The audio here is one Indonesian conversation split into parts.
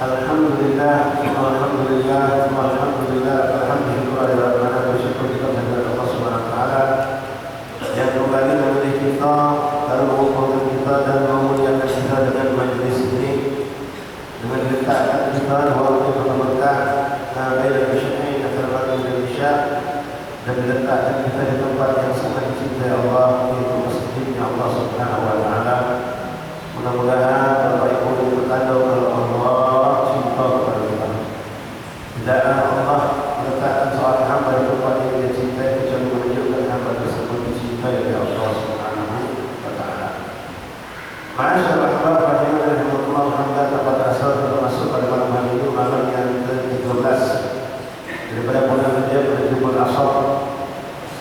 Alhamdulillah, alhamdulillah, alhamdulillah, alhamdulillah, alhamdulillah, bersyukur kita kepada Allah Subhanahu Wa Taala yang kembali memilih kita, lalu mengumpulkan kita dan memuliakan kita dengan majlis ini, dengan letakkan kita walaupun berberkah, baik syai'in terbaik Indonesia, dan letakkan kita di tempat yang sangat dicintai Allah, yaitu masjidnya Allah Subhanahu Wa Taala. Mudah-mudahan Bapak Ibu bertanda kalau Allah cinta kepada kita. Tidaklah Allah meletakkan seorang hamba di tempat yang dia cintai kecuali menunjukkan hamba tersebut dicintai oleh Allah Subhanahu Wa Taala. Ma'asyarul ahbab rahimahullah, hamba pada asal termasuk pada malam hari ini, malam yang ke-13 daripada bulan Rajab menuju bulan Ashar.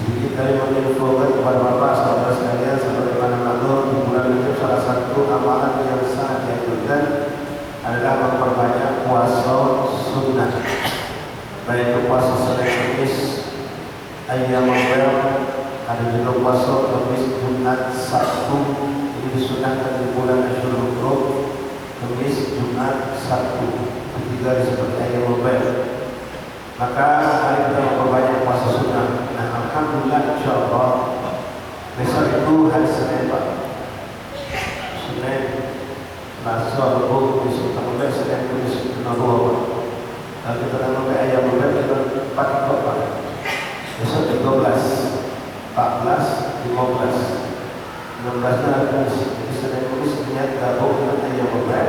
Sedikit kali menginfokan kepada Bapak saudara sekalian, saudara iman maklum, di bulan Rajab salah satu amalan yang sangat dianjurkan adalah memperbanyak puasa sunnah, baik itu puasa Senin Kamis, Ayyamul Bid, ada juga puasa Kamis, Jumat, Sabtu. Ini disunahkan di bulan Asyurul Hurum, Kamis, Jumat, Sabtu, ketiga seperti Ayyamul Bid. Maka hari kita memperbanyak puasa sunnah. Nah, alhamdulillah, insyaallah besok itu hari Senin, Pak. Senin, Selasa, Rabu, besok sampai Senin, besok Rabu. Lalu kita sampai ayam bulan kita 4 Pak. Besok 13, 14, 15, 16 Kamis. Di Senin Kamis niat gabung dengan ayam bulan.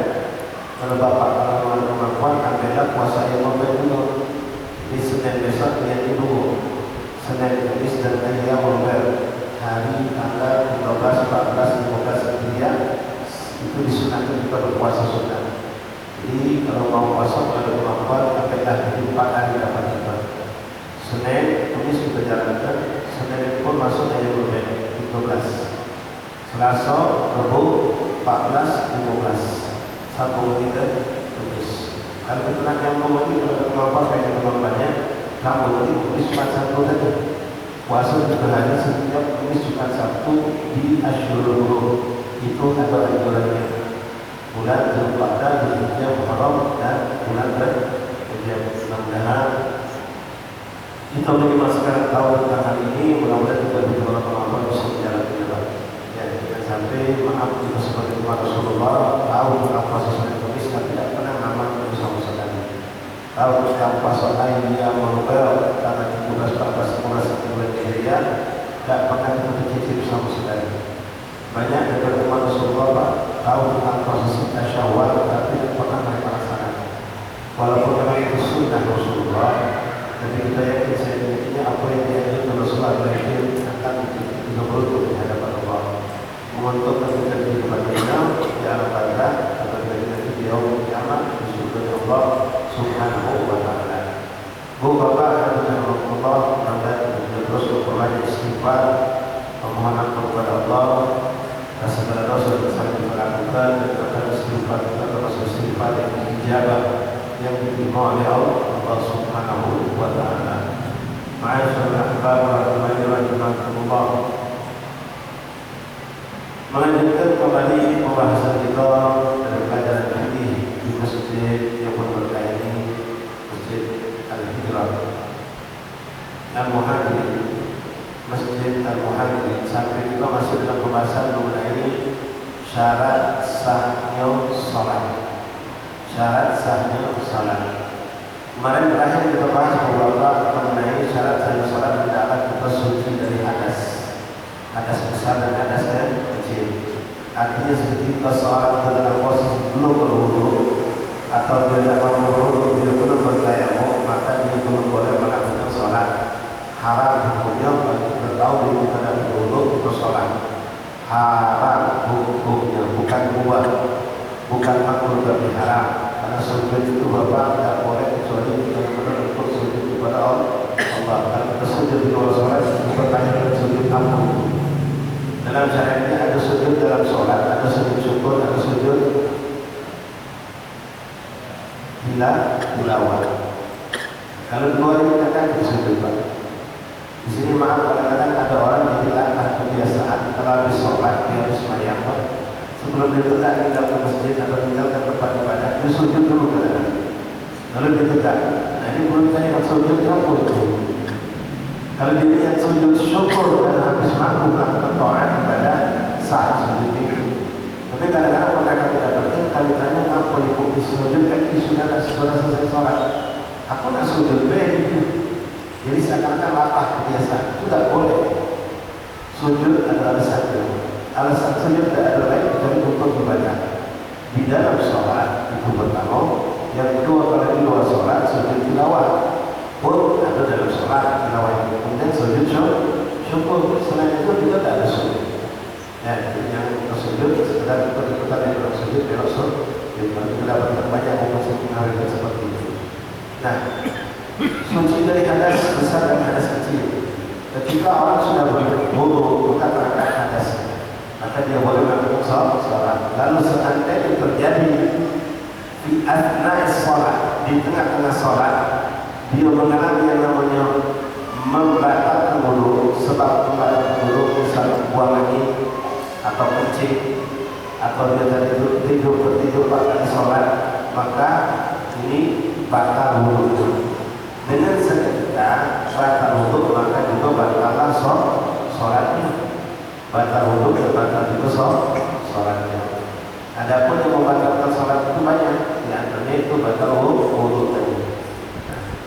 Kalau Bapak kalau kemampuan ambillah puasa ayam bulan dulu. Di Senin besok niat dulu. Senin Kamis dan ayam bulan. Hari tanggal 13, 14, 15 Hijriah itu disunahkan kita berpuasa sunnah. Jadi kalau mau puasa kalau ada kemampuan ambillah di 4 hari dapat kita. Senin, Kamis kita jalankan. Senin pun masuk ayam bulan 12. Selasa, Rabu, 14, 15. Sabtu kita Kamis. Kalau kita nak yang lagi kalau ada kemampuan kayak kemampuannya, kamu nanti Kamis cuma satu saja. Puasa juga hanya setiap Kamis Jumat Sabtu di Asyurul Hurum. Itu ada anjurannya. Bulan Zulqa'dah, Zulhijjah, Muharram dan bulan Rajab. Mudah-mudahan kita bagaimana sekarang tahu tentang hal ini, mudah-mudahan kita bersama kemampuan bisa menjalankan dengan ya, kita sampai maaf kita sebagai umat Rasulullah tahu tentang puasa Senin Kamis dan tidak pernah ngamalkan bersama sekali. Tahu tentang puasa Ayyamul Bid tanggal 13, 14, 15 bulan Hijriah, tidak pernah kita bercicip bersama sekali. Banyak daripada umat Rasulullah tahu tentang proses Syawal tapi tidak pernah mereka laksanakan. Walaupun memang itu sunnah Rasulullah, tapi kita yakin sebenarnya apa yang diajarkan Rasulullah itu akan kita beruntung di hadapan Allah. Menguntungkan kita di kepadanya di alam barzah atau nanti di yaumul kiamat di surga Allah Subhanahu Wa Taala. Bu Bapak dan Rasulullah anda terus berbanyak istighfar, permohonan kepada Allah. Segala dosa yang dilakukan dan kata istighfar kita termasuk istighfar yang dijabah yang diterima oleh Allah Subhanahu Wa Taala. Ma'asyarul ahbab rahimahullah. Melanjutkan kembali pembahasan kita dalam pelajaran fikih di masjid yang berberkah ini, Masjid Al-Hijrah Al-Muhajirin. Masjid Al-Muhajirin. Sampai juga masih dalam pembahasan mengenai syarat sahnya salat. Syarat sahnya salat. Kemarin terakhir kita bahas beberapa mengenai syarat sahnya salat adalah kita suci dari hadas. Hadas besar dan hadas yang kecil. Artinya ketika seorang dalam posisi belum berwudu atau dia tidak mau berwudu, dia belum bertayamum, maka dia belum boleh melakukan salat. Haram hukumnya bagi kita tahu di mana berwudu untuk sholat. Haram hukumnya, bukan buat, bukan makruh tapi haram. Karena sujud itu Bapak tidak boleh kecuali benar-benar untuk sujud kepada Allah. Kalau kita sujud di luar sholat, kita tanya sujud apa? Dalam syariatnya ada sujud dalam sholat, ada sujud syukur, ada sujud tilawah. Kalau dua ini katakan sujud Pak. Di sini maaf kadang-kadang ada orang yang dilatih kebiasaan kalau habis sholat dia harus sembahyang. Sebelum dia tegak tinggal ke masjid atau tinggal ke tempat ibadah, dia sujud dulu ke dalam. Lalu dia tegak. Nah ini menurut saya yang sujud apa itu? Kalau dia yang sujud syukur dan habis mampu melakukan taat ibadah saat sujud itu. Tapi kadang-kadang mereka tidak penting kalau ditanya apa ibu sujud kan sudah selesai sholat. Aku nak sujud jadi seakan-akan latah kebiasaan. Itu tidak boleh. Sujud adalah satu. Alasan sujud tidak ada lain kecuali untuk ibadah. Di dalam sholat itu pertama, yang kedua kalau di luar sholat sujud tilawah pun ada dalam sholat tilawah itu. Kemudian sujud syukur. Selain itu kita tidak ada sujud. Ya, yang sujud sekedar ikut-ikutan yang dalam sujud belok sujud. Jadi kita dapat banyak emosi mengalir seperti itu. Nah, suci dari hadas besar dan hadas kecil. Ketika orang sudah berwudu bukan terangkat hadas, maka dia boleh melakukan sholat. Lalu seandainya terjadi di asna sholat, di tengah-tengah sholat, dia mengalami yang namanya membatalkan wudu, sebab membatalkan wudu misalnya buang angin atau kencing atau dia tadi tidur pada sholat, maka ini batal wudu. Dengan seketika batal wudu maka juga batallah sholatnya. Batal wudu dan batal juga sholatnya. Adapun yang membatalkan sholat itu banyak, di antaranya itu batal wudu tadi.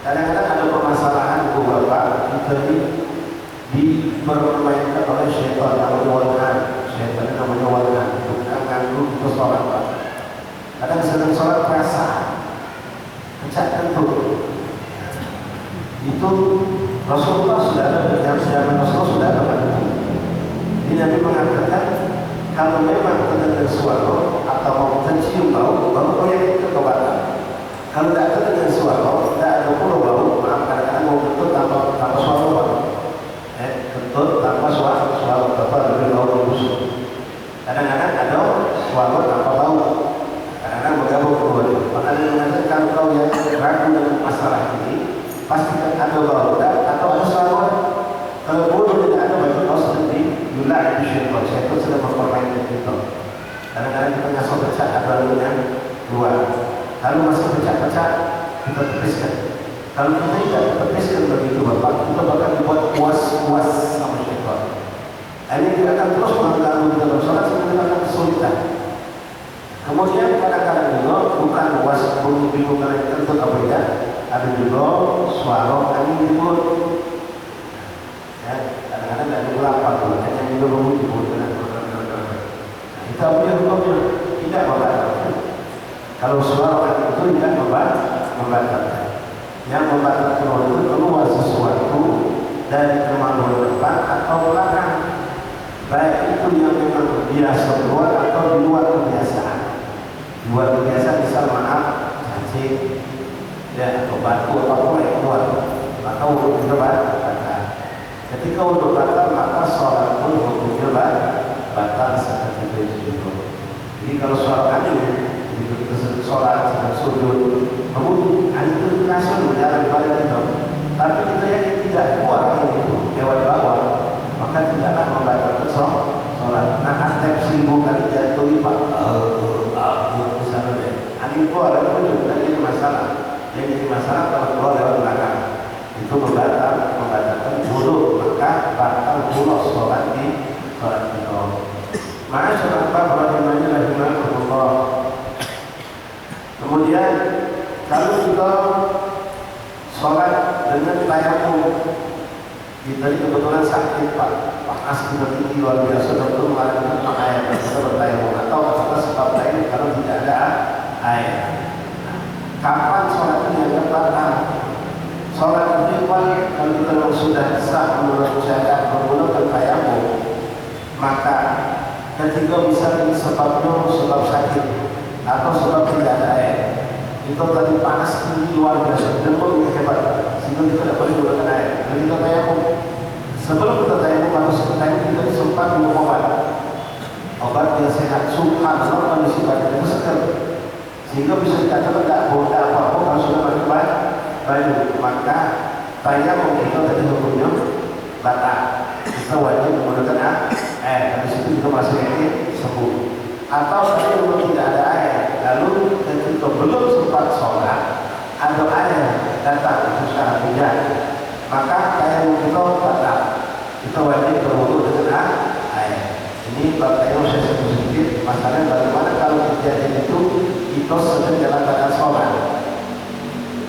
Kadang-kadang ada permasalahan beberapa kita dipermainkan oleh syaitan namanya walhan. Syaitan namanya walhan. Bukan nganggu itu sholat. Kadang sedang sholat terasa pecah tentu. Itu Rasulullah sudah ada, yang zaman Rasulullah sudah ada. Ini Nabi mengatakan kalau memang terdengar suara atau mau tercium bau, baru yang itu kebatan. Kalau tidak terdengar suara, tidak ada pula bau, maaf kadang-kadang mau kentut tanpa suara bau. Kentut tanpa suara tanpa lebih bau busuk. Kadang-kadang ada suara tanpa bau. Kadang-kadang bergabung keduanya. Maka dia mengatakan kalau yang ragu dengan masalah ini, pastikan ada bau atau ada suara. Kalau bodoh tidak ada baju kau sendiri, yulah itu syaitan sedang mempermainkan kita. Kadang-kadang kita ngasih pecah ada yang luar. Kalau masih pecah-pecah, kita tepiskan. Kalau kita tidak tepiskan begitu bapak, kita bakal dibuat puas-puas sama syaitan. Ini kita akan terus mengganggu kita dalam sholat sehingga kita akan kesulitan. Kemudian kadang-kadang juga bukan puas bingung kalian kentut apa tidak, ada juga suara angin di mulut. Kadang-kadang tidak dilapar, hanya juga memuji dengan kita punya hukumnya tidak membatalkan. Kalau suara angin itu tidak membatalkan. Yang membatalkan itu keluar sesuatu dari kemampuan depan atau belakang, baik itu yang memang biasa keluar atau di luar kebiasaan. Di luar kebiasaan misal maaf cacing, ya atau batu apapun yang keluar, maka untuk kita batal. Ketika untuk batal maka sholat pun hukumnya batal seketika itu. Jadi kalau sholat angin, begitu kita sholat sedang sujud, kemudian angin itu langsung berjalan pada kita. Tapi kita yang tidak kuat itu lewat bawah, maka tidaklah membatalkan sholat. Nah, aspek 1000 kali jatuh lipat, misalnya angin keluar dan pun tidak jadi masalah. Yang jadi masalah kalau keluar lewat belakang. Itu membatalkan wudu, maka batal pula sholat di sholat kita. Maka sholat rahimahullah. Kemudian kalau kita sholat dengan tayamum, kita kebetulan sakit pak, panas kita tinggi luar biasa, dokter mengatakan air kita bertayamum atau apa sebab lain kalau tidak ada air. Kapan sholat ini yang batal? Sholat ikhwan kalau kita sudah sah menurut syariat menggunakan tayamum, maka ketika misalnya sebabnya sebab sakit atau sebab tidak ada air, itu tadi panas tinggi luar biasa, demam yang hebat, sehingga kita tidak boleh menggunakan air. Jadi kita tayamum. Sebelum kita tayamum atau sebelum tayamum kita sempat minum obat yang sehat, subhanallah kondisi badan itu segar, sehingga bisa dikatakan tidak boleh apa-apa kalau sudah pakai baju, maka tayamum kita tadi hukumnya batal. Kita wajib menggunakan air. Habis itu kita masih sembuh. atau tadi memang tidak ada air, lalu ketika belum sempat sholat ada air datang usaha hujan, maka tayamum kita batal. Kita wajib berwudu dengan air. Ini bab tayamum saya sebut sedikit. Masalahnya bagaimana kalau kejadian itu kita sedang dalam keadaan sholat.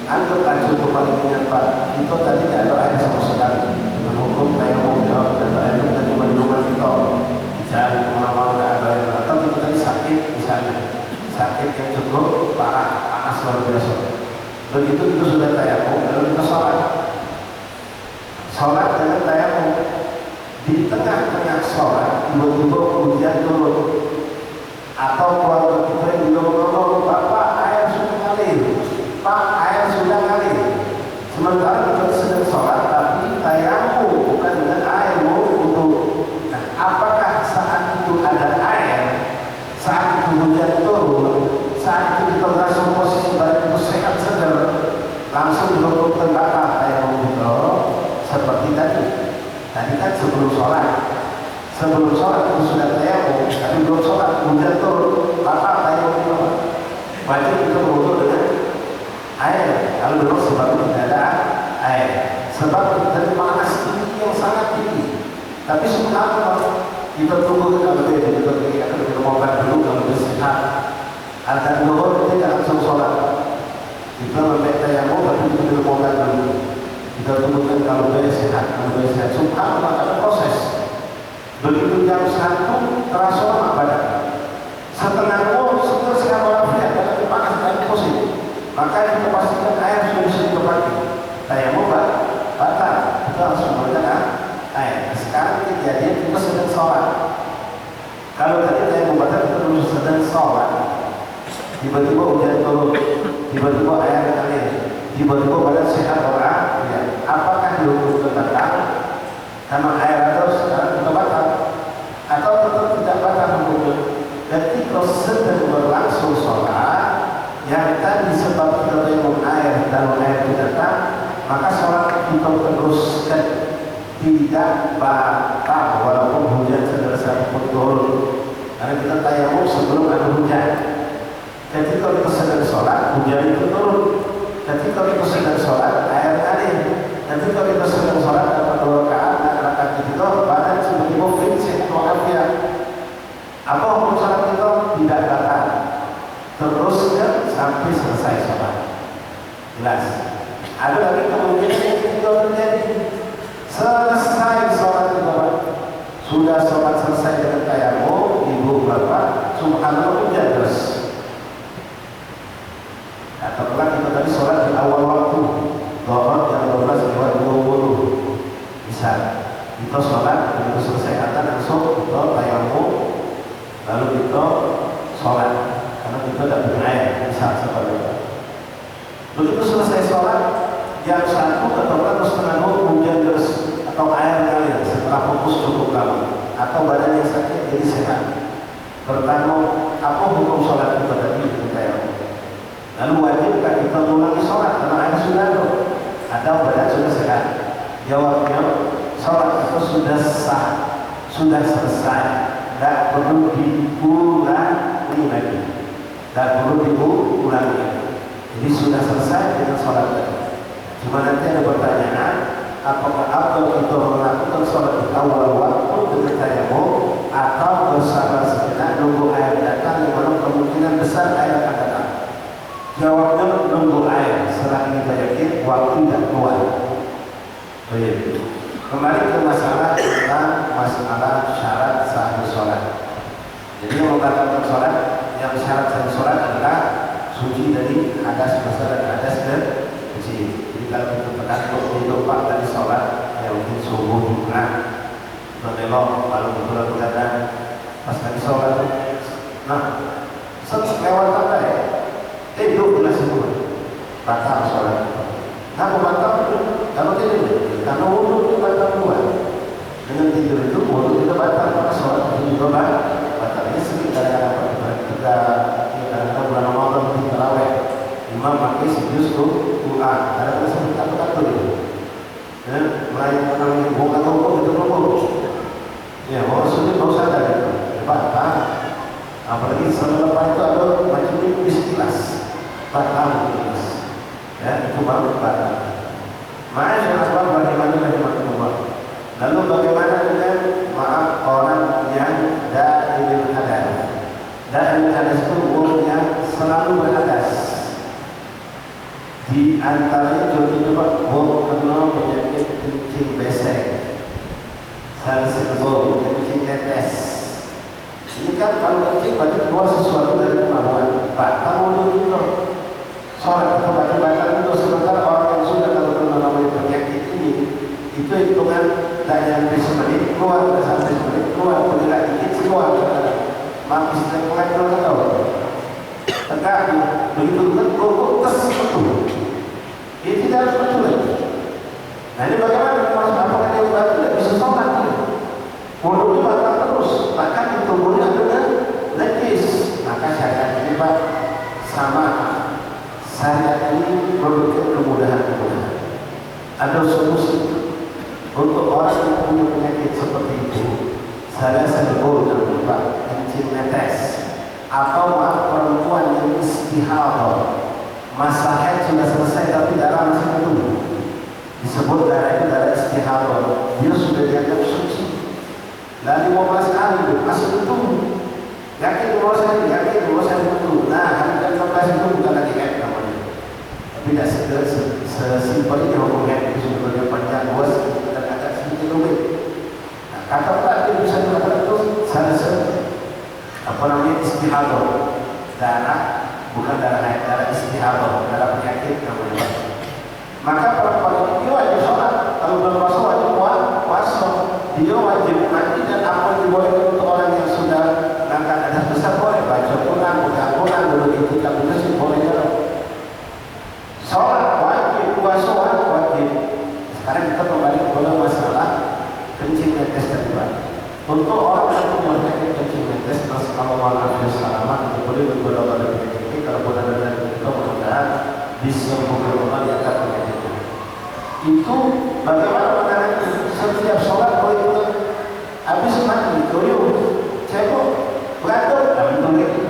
Anggap aja untuk paling menyentuh kita tadi tidak ada air sama sekali. Dengan hukum tayamum tidak ada air kita cuma di rumah kita. Cari kemana-mana tidak ada air. Atau kita tadi sakit misalnya, sakit yang cukup parah, panas luar biasa. Begitu itu sudah tayamum, lalu kita sholat. Sholat dengan tayamum. Di tengah-tengah sholat tiba-tiba hujan turun, atau keluarga kita yang belum ngomong, Bapak air sudah ngalir, Pak air sudah ngalir. Sementara kita sedang sholat tapi tayamum bukan dengan air wudu. Nah, apakah saat itu ada air, saat itu hujan turun, saat itu kita merasa posisi badan itu sehat segar, langsung dilakukan batal tayamum itu seperti tadi. Tadi kan sebelum sholat itu sudah tayamum, tapi belum sholat hujan turun, batal tayamum itu. Wajib kita berwudu dengan air. Kalau belum sebab tidak ada air, sebab dari panas tinggi yang sangat tinggi. Tapi subhanallah kita tunggu kalau dia akan bermobat dulu kalau dia sehat. Ada dua kita langsung sholat. Kita membaca tayamum tapi kita bermobat dulu. Kita tunggukan kalau dia sehat, subhanallah ada proses. Begitu jam 1 terasa lama badan. Setengah setelah sehat walafiat, tapi panas dan posisi. Maka kita pastikan air sudah bisa dipakai. Tayamum batal, kita langsung menggunakan air. Sekarang kejadian kita sedang sholat. Kalau tadi tayamum batal kita belum sedang sholat, tiba-tiba hujan turun, tiba-tiba air mengalir, tiba-tiba badan sehat orang. Apakah dihukum batal karena air atau sekarang kita batal, atau tetap tidak batal hukumnya? Ketika sedang berlangsung sholat yang tadi sebab kita tayamum air dan air tidak datang, maka sholat kita teruskan, tidak batal walaupun hujan sedang turun. Karena kita tayamum sebelum ada hujan. Ketika kita sedang sholat hujan itu turun. Ketika kita sedang sholat air ngalir. Nanti kalau kita sedang sholat dapat 2 rakaat itu badan tiba-tiba fit walafiat. Apa hukum sholat kita? Tidak batal. Teruskan sampai selesai sholat. Jelas. Ada lagi kemungkinan yang ketiga terjadi. Selesai sholat kita, sudah sholat selesai dengan tayamum, ibu bapak, subhanallah hujan terus. Katakanlah kita tadi sholat di awal waktu. Doa jam 12 lewat 20 misal kita sholat, begitu selesai adzan langsung kita tayamum, lalu kita sholat karena kita tidak punya air, misal seperti itu. Begitu selesai sholat jam 1 atau setengah hujan terus atau air ngalir setelah fokus cukup lama, atau badan yang sakit jadi sehat. Pertama, apa hukum sholat kita tadi di tayamum? Lalu wajibkah kita mengulangi sholat karena air sudah ada? Atau badan sudah sehat? Jawabnya, sholat itu sudah sah, sudah selesai, tidak perlu diulangi lagi, tidak perlu diulangi lagi. Jadi sudah selesai dengan sholat tadi. Cuma nanti ada pertanyaan, apakah kita melakukan sholat di awal waktu dengan tayamum atau bersabar sejenak nunggu air datang, yang mana kemungkinan besar air akan datang? Jawabnya nunggu air selagi kita yakin waktu tidak keluar. Baik. Kembali ke masalah tentang masalah syarat sahih sholat. Jadi yang membatalkan sholat, yang syarat sahih sholat adalah suci dari hadas besar dan hadas kecil. Jadi kalau kita penakut di tempat dari sholat, yang mungkin subuh Jumat, belok lalu kita dan pas tadi sholat, nah lewat apa ya? Itu bulan semua batal sholat. Nah, batal kalau tidak, karena wudu itu batal dua. Dengan tidur itu wudu kita batal, maka sholat itu juga batal. Ini sekitar kita bulan Ramadan di tarawih, imam pakai sejus Quran. Ada seperti apa itu? Dan melayan orang bukan toko itu toko. Ya, orang sudah tahu saja itu batal. Apalagi selepas itu ada macam istilah batal tulis, ya itu baru batal. Masyaallah, bagaimana Allah. Lalu bagaimana dengan maaf orang yang daimul hadas? Daimul hadas itu orang yang selalu berhadas. Di antaranya contohnya orang kena penyakit kencing besek, salmonella, kencing tetes. Ini kan kalau kencing berarti keluar sesuatu dari kemaluan. Batal wudhu itu. Sholat atau batal itu sementara orang yang sudah kalau mengalami penyakit ini itu hitungan tak sampai semenit keluar, sampai semenit keluar, tidak dikit keluar. Mampus dan keluar keluar tahu. Tegak begitu betul betul. Ini tidak betul. Nah ini bagaimana kalau apakah dia batal tidak bisa sholat? Wudhu batal terus, maka tubuhnya adalah najis. Maka syariat ini Pak sama syariat ini memberikan kemudahan-kemudahan. Ada solusi untuk orang yang punya penyakit seperti itu. Saya sebut Pak kencing netes atau perempuan yang istihadah, masa haid sudah selesai tapi darah masih keluar. Disebut darah itu darah istihadah. Dia sudah dianggap suci. Lalu mau masih betul. Yakin bahwa saya betul. Nah, hari ke-15 itu bukan lagi haid namanya. Tapi tidak sesimpel ini hukum haid itu sebenarnya panjang luas dan agak sedikit rumit. Nah, kata Pak dia bisa dikatakan itu istihadah. Darah bukan darah haid, darah istihadah, darah penyakit namanya. Maka perempuan itu wajib sholat. Kalau belum puasa wajib puasa. Dia wajib mandi dan apa dibolehkan untuk orang yang sudah angkat hadas besar boleh baca Quran, dulu itu tak benar sih boleh jalan. Sholat wajib, puasa wajib. Sekarang kita kembali kepada masalah kencing netes tadi Pak. Untuk orang yang punya penyakit kencing netes, Rasulullah SAW itu boleh berdoa pada penyakit ini. Kalau pun ada dari kita mudah-mudahan disembuhkan Allah yang akan penyakit itu. Itu bagaimana mengenai setiap sholat boleh itu habis mandi, doyong, cebok, beratur, betul lagi.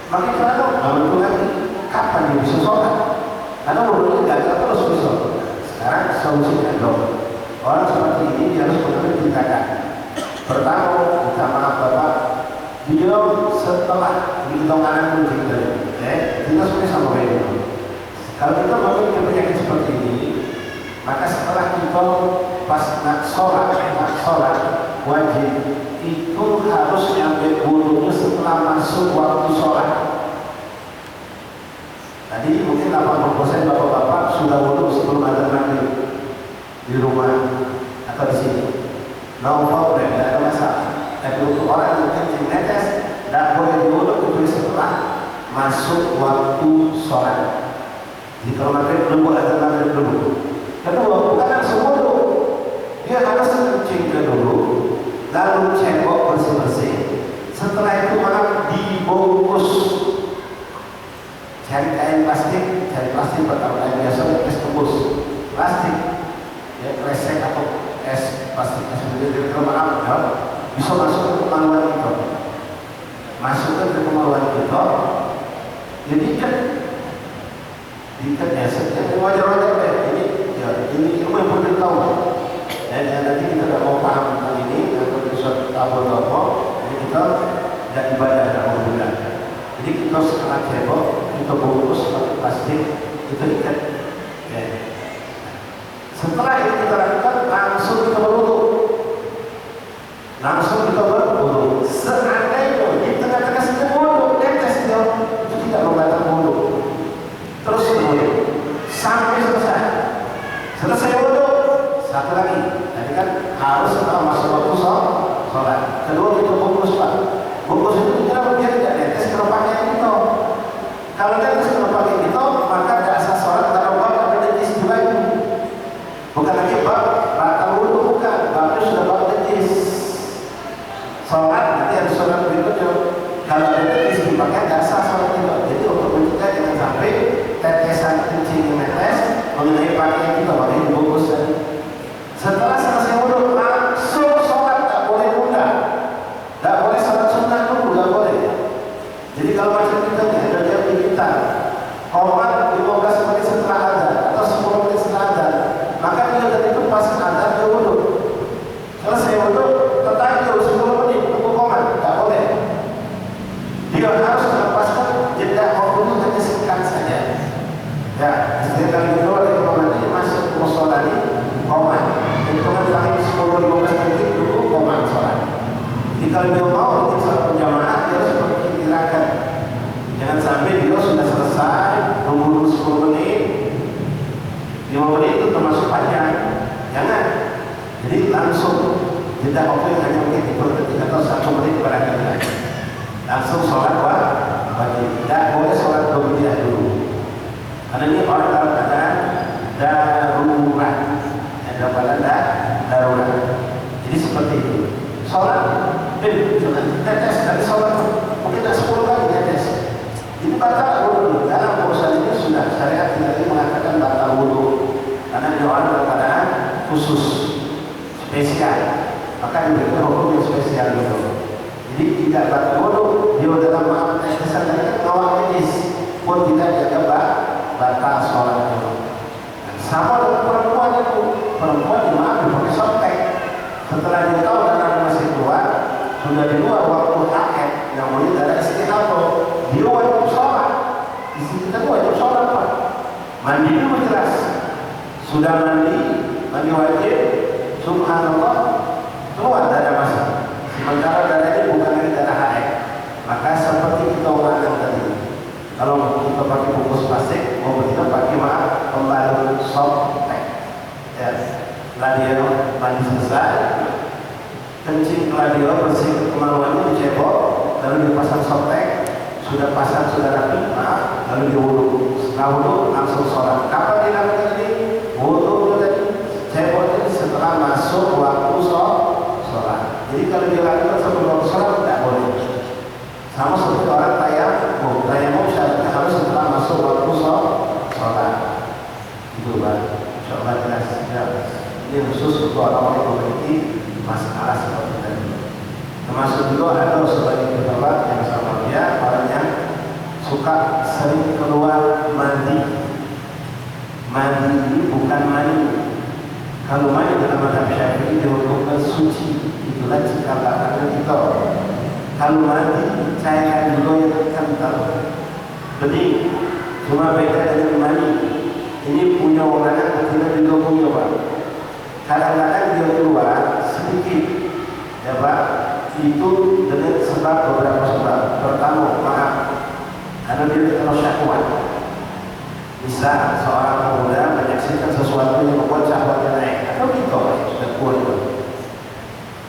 Makin beratur, betul lagi. Kapan dia bisa sholat? Karena wudhunya gagal terus bisa. Sekarang solusinya dong. Orang seperti ini dia harus benar-benar ditingkatkan. Pertama, minta maaf Bapak. Dia setelah hitung kanan pun kita sebenarnya sama beda. Kalau kita memiliki penyakit seperti ini, maka setelah kita pas nak sholat wajib itu harus ambil wudhunya setelah masuk waktu sholat. Tadi mungkin 80% bapak-bapak sudah wudhu sebelum ada maghrib di rumah atau di sini. No problem, tidak ada masalah. Tapi untuk orang yang kencing netes tidak boleh diwudhu kecuali setelah masuk waktu sholat. Jadi kalau maghrib belum ada maghrib dulu. Kedua, bukan langsung wudhu. Dia harus kencing dulu, lalu cebok bersih-bersih. Setelah itu malah dibungkus. Cari kain plastik atau kain biasa, es tembus plastik, ya kresek atau es plastik sendiri. Kalau maaf, ya, bisa masuk ke kemaluan kita. Masukkan ke kemaluan kita. Jadi diikat ya, setiap wajar-wajar ini. Ya, ini ilmu yang perlu tahu. Dan nanti kita tidak mau paham tentang ini atau bisa tahu apa. Jadi kita tidak ibadah dalam bulan. Jadi kita setelah cebok, kita bungkus pakai plastik, kita ikat. Ya. Setelah itu kita lakukan, langsung kita berwudhu. Seandainya di tengah-tengah sedang wudhu, netes dia itu tidak membatalkan wudhu. Terus kemudian sampai selesai wudhu, satu lagi. Tadi kan harus setelah masuk waktu sholat. Kedua kita bungkus Pak. Bungkus itu kita biar tidak netes kalau pakai itu. Kalau netes kalau pakai itu, maka tidak asal sholat kalau bab ada netes juga itu. Bukan lagi bab batal wudhu, bukan. Bab itu sudah bab netes. Sholat nanti harus sholat berikutnya. Kalau ada netes dipakai tidak asal sholat itu. Jadi untuk mencegah jangan sampai tetesan kencing netes mengenai pakaian kita, makanya dibungkus. Setelah selesai wudhu langsung sholat, tak boleh tunda, tak boleh sholat sunnah dulu, tak boleh. Ya, istilah kali kedua dari komandannya masuk ke musola ini koman. Hitungan paling 10-15 menit dulu koman sholat. Jadi kalau dia mau ingin sholat berjamaah dia harus memperkirakan. Jangan sampai dia sudah selesai nunggu 10 menit, 5 menit itu termasuk panjang. Jangan. Jadi langsung jeda waktu yang hanya mungkin 30 detik atau 1 menit barangkali. Langsung sholat wajib. Tidak boleh sholat berjamaah dulu. Karena ini orang dalam keadaan darurat, dalam keadaan darurat. Jadi seperti itu. Sholat, tetes dari sholat mungkin tak 10 kali tetes. Ini batal wudhu. Dalam urusan ini sudah syariat tidak mengatakan batal wudhu. Karena ini orang dalam keadaan khusus, spesial. Maka diberikan hukum yang spesial itu. Jadi tidak batal wudhu. Dia dalam mengambil tetesan dari awal medis pun tidak jaga batal sholat itu. Sama dengan perempuan itu, perempuan dimaafkan pakai softtek. Setelah dia tahu darah masih keluar, sudah di luar waktu haid, yang boleh darah istihadah, dia wajib sholat. Istri kita wajib sholat Pak. Mandi dulu jelas. Sudah mandi wajib. Subhanallah, keluar darah masuk. Sementara darah ini bukan dari darah haid. Maka seperti kita uraikan tadi. Kalau kita pakai bungkus plastik, mau kita pakai pembalut softtek. Ya, setelah dia mandi selesai, kencing dia bersih kemaluannya dicebok, lalu dipasang softtek, sudah pasang sudah rapi, lalu diwudu. Setelah wudu langsung sholat. Kapan dilakukan ini? Wudu tadi, cebok ini setelah masuk waktu sholat. Jadi kalau dilakukan sebelum sholat tidak boleh. Sama seperti orang tayamum syaratnya harus setelah masuk waktu sholat. Itu Pak. Insyaallah jelas. Ini khusus untuk orang-orang yang memiliki masalah seperti tadi. Termasuk juga ada sebagai pejabat yang sama dia orang yang suka sering keluar mandi. Mandi ini bukan mandi. Kalau mandi dalam mazhab Syafi'i dihukumkan suci. Itulah cikal bakalnya kita. Kalau mandi cairan juga yang kental, bening, cuma beda dengan mandi. Ini punya orang kita juga punya Pak. Kadang-kadang dia keluar sedikit, ya Pak. Itu dengan sebab beberapa sebab. Pertama, maaf, karena dia terlalu syahwat. Bisa seorang pemuda menyaksikan sesuatu yang membuat syahwatnya naik, atau kita sudah kuat.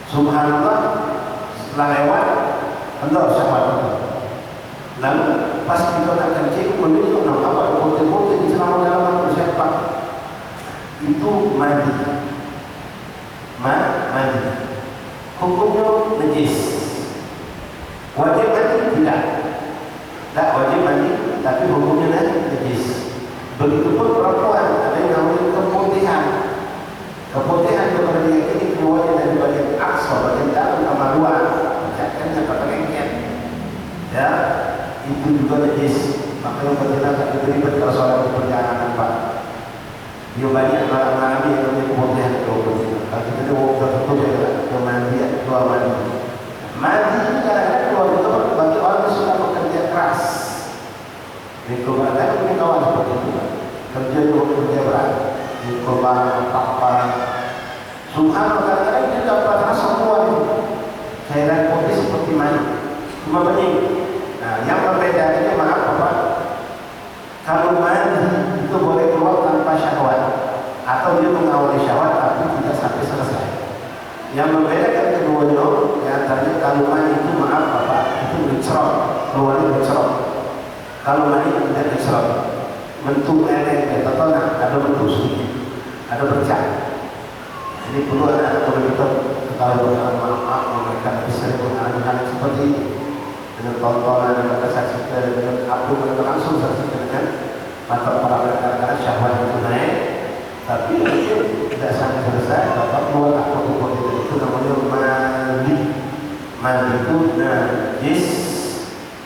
Subhanallah, setelah lewat. Allah syahwat itu. Lalu pas kita nak kencing, menunjuk apa putih-putih di selama dalam siapa? Itu mandi. Mandi. Hukumnya najis. Wajib mandi tidak. Tak wajib mandi, tapi hukumnya najis. Begitupun perempuan ada yang namanya keputihan. Keputihan kepada dia ini keluarnya dari bagian aksor, bagian dalam kemaluan. Ucapkannya pada lengket. Ya, itu juga najis. Maka yang berjalan tak diberi kalau soal perjalanan Pak. Dia banyak mengalami yang namanya keputihan keputihan. Kalau kita ada waktu tertentu ya mandi, keluar mandi. Mandi ini kadang-kadang keluar itu bagi orang yang suka bekerja keras. Di keluarga ini kawan seperti itu. Kerja berat. Di keluarga apa? Subhanallah kadang-kadang dia dapat rasa kuat. Cairan putih seperti mani, cuma bening. Nah, yang membedakannya maaf Bapak, kalau mandi itu boleh keluar tanpa syahwat, atau dia mengawali syahwat tapi tidak sampai selesai. Yang membedakan keduanya, antaranya kalau mandi itu maaf Bapak, itu dicerot, keluarnya dicerot. Kalau mandi tidak dicerot, bentuk lele, atau ada bentuk sedikit, ada bercak. Jadi perlu ada komunitas kalau maaf mereka bisa mengalami seperti ini dengan tontonan dan saksikan dengan apa mereka langsung saksikan dengan mata para rekan-rekan syahwat itu naik, tapi itu tidak sampai selesai. Bapak keluar apa itu namanya mandi itu najis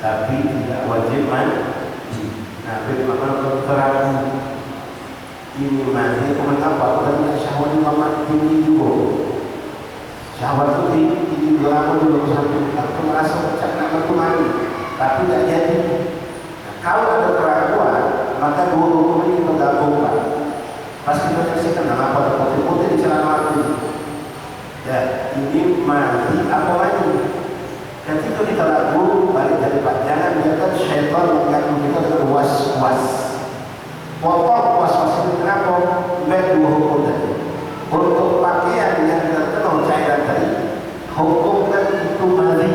tapi tidak wajib mandi. Nah, bagaimana terang ini mandi kenapa? Karena syahwat itu amat tinggi juga. Syahwat itu tinggi juga, aku juga sampai aku merasa bercakap itu mandi, tapi tidak jadi. Nah, kalau ada keraguan, maka dua hukum ini kita gabungkan. Pas kita saksikan apa ada putih-putih di celana mati. Ya, ini mati apa lagi? Ketika kita lagu balik dari jangan biarkan syaitan mengganggu kita dengan was-was. Potong was-was ini kenapa? Baik dua hukum tadi. Untuk pakaian yang terkena cairan tadi, hukumkan itu mati.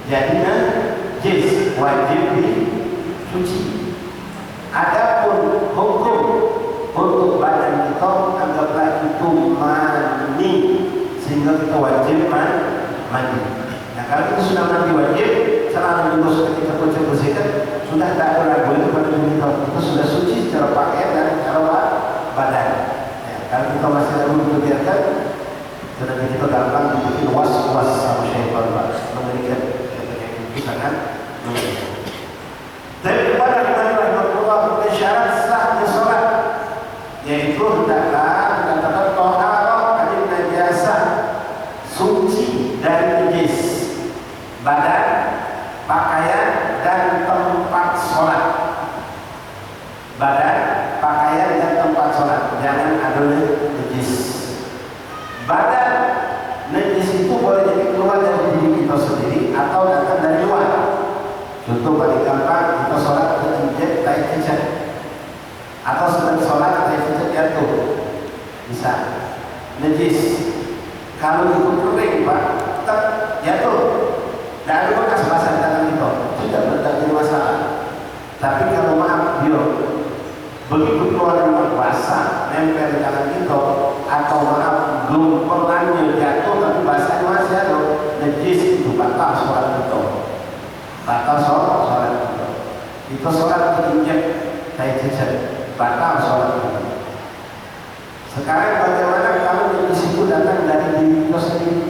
Jadinya jis wajib dicuci. Adapun hukum untuk badan kita anggaplah itu mani, sehingga kita wajib mandi. Nah kalau itu sudah mandi wajib, celana bungkus ketika kita bersihkan sudah tak ada ragu itu pada diri kita sudah suci secara pakaian dan secara badan. Ya, kalau kita masih ragu itu biarkan, karena kita gampang dibikin was-was sama syaitan memberikan sangat mengerikan. Dan kepada kita rahmatullah syarat sahnya sholat, yaitu hendaklah dikatakan taharah dari najasah, suci dari najis badan, pakaian dan tempat sholat. Badan, pakaian dan tempat sholat, jangan ada najis. Badan najis itu boleh jadi keluar dari diri kita sendiri atau datang dari luar. Contoh paling gampang, kita sholat injek tai cicak, atau sedang sholat tai cicak jatuh, bisa najis. Kalau itu kering pak, tetap jatuh, tidak ada bekas basah di tangan kita, tidak menjadi masalah. Tapi kalau maaf, begitu keluar dengan basah, nempel di tangan kita, atau maaf belum pernah jatuh tapi basahnya masih ada, najis itu batal sholat kita. Batal sholat kita. Itu sholat terinjak tai cicak, batal sholat kita. Sekarang bagaimana kalau najis itu datang dari diri kita sendiri?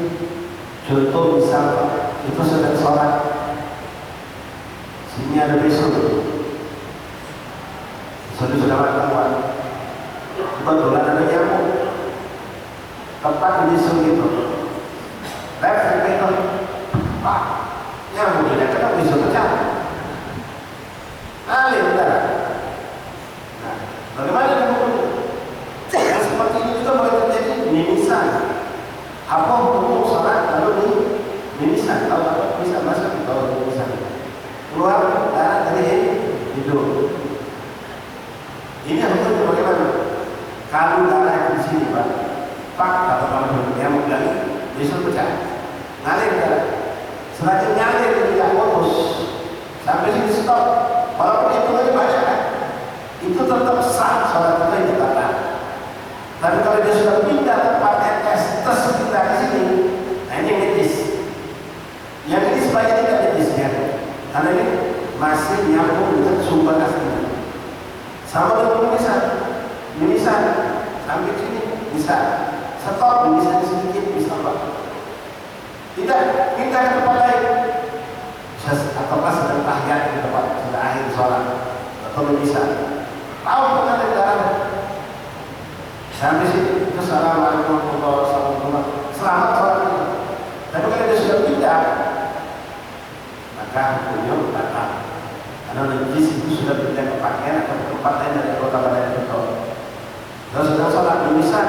Contoh misal itu sedang sholat, sini ada besok, sudah makan, kebetulan ada nyamuk, tempat di besok itu, left itu, pak, nyamuk tidak kena besok pecah, alir udah. Nah, bagaimana dengan yang seperti ini juga boleh terjadi mimisan. Apa hukum sholat lalu mimisan? Tahu apa? Bisa masuk di bawah mimisan. Keluar darah dari hidung. Ini hukumnya bagaimana? Kalau darah di sini pak atau kalau nyamuk lagi, besok pecah, ngalir darah. Selain ngalir tidak putus, sampai sini stop. Walaupun itu lagi baca kan, itu tetap sah sholat kita yang batal. Tapi kalau dia sudah pindah tempatnya tes pindah ke sini, nah ini najis. Yang ini sebagai tidak najisnya, karena ini masih nyambung dengan sumber aslinya. Sama dengan mimisan sampai sini bisa stop, mimisan sedikit bisa apa? Tidak pindah ke tempat lain. Atau pas sedang tahiyat di tempat sudah akhir sholat atau mimisan. Tahu benar darah. Sampai sini, assalamualaikum warahmatullahi wabarakatuh. Selamat sholat. Tapi kalau dia sudah pindah, maka hukumnya batal. Karena najis itu sudah pindah ke pakaian atau ke tempat lain dari kota badan itu. Kalau sudah sholat mimisan,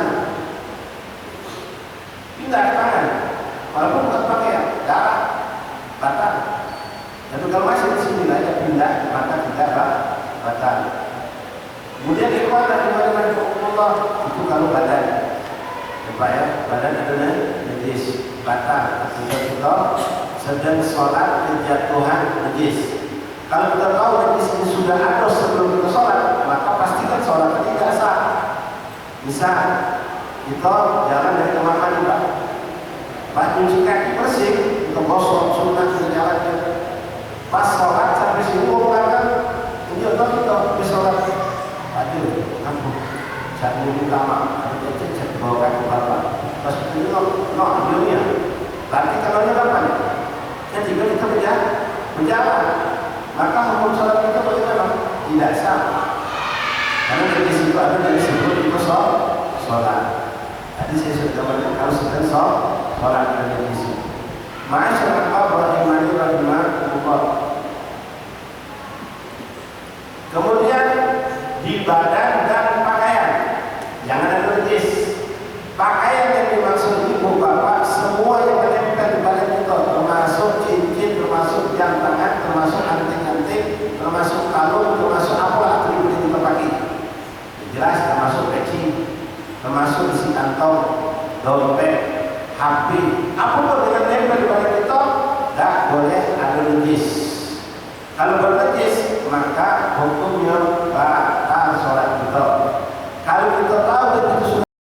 pindah ke tangan, walaupun bukan pakaian, darah, batal. Tapi kalau masih di sini aja pindah, maka tidak batal. Kemudian ikhwan dari Allah itu kalau badan, ya, badan adalah najis, batal. Kita sedang sholat kejatuhan najis. Kalau kita tahu najis ini sudah ada sebelum kita sholat, maka pastikan sholat tidak sah. Misal kita jalan dari kamar mandi pak nyuci kaki bersih, kita gosok sunat kita jalan. Pas sholat sampai sini mau berangkat, ini kita di sholat. Aduh, ampun, saya ini lama, ada cecek bawa kaki bapak. Pas itu dunia. Berarti kalau ini kapan? Ketika kita berjalan, maka hukum sholat kita bagaimana? Tidak sah. Karena dari situ ada dari sebelum kita sholat. Tadi saya sudah katakan kalau sedang sholat ada di sini. Masyaallah rahimani rahimahullah. Kemudian di badan dan pakaian. Jangan ada najis. Pakaian yang dimaksud ibu bapak semua yang menempel di badan kita, termasuk cincin, termasuk jam tangan, termasuk anting-anting, termasuk kalung, termasuk apa atribut yang kita pakai. Jelas termasuk peci, termasuk isi kantong, dompet, HP, apapun yang menempel di badan kita, tidak boleh ada najis. Kalau bernajis maka hukumnya batal sholat kita. Kalau kita tahu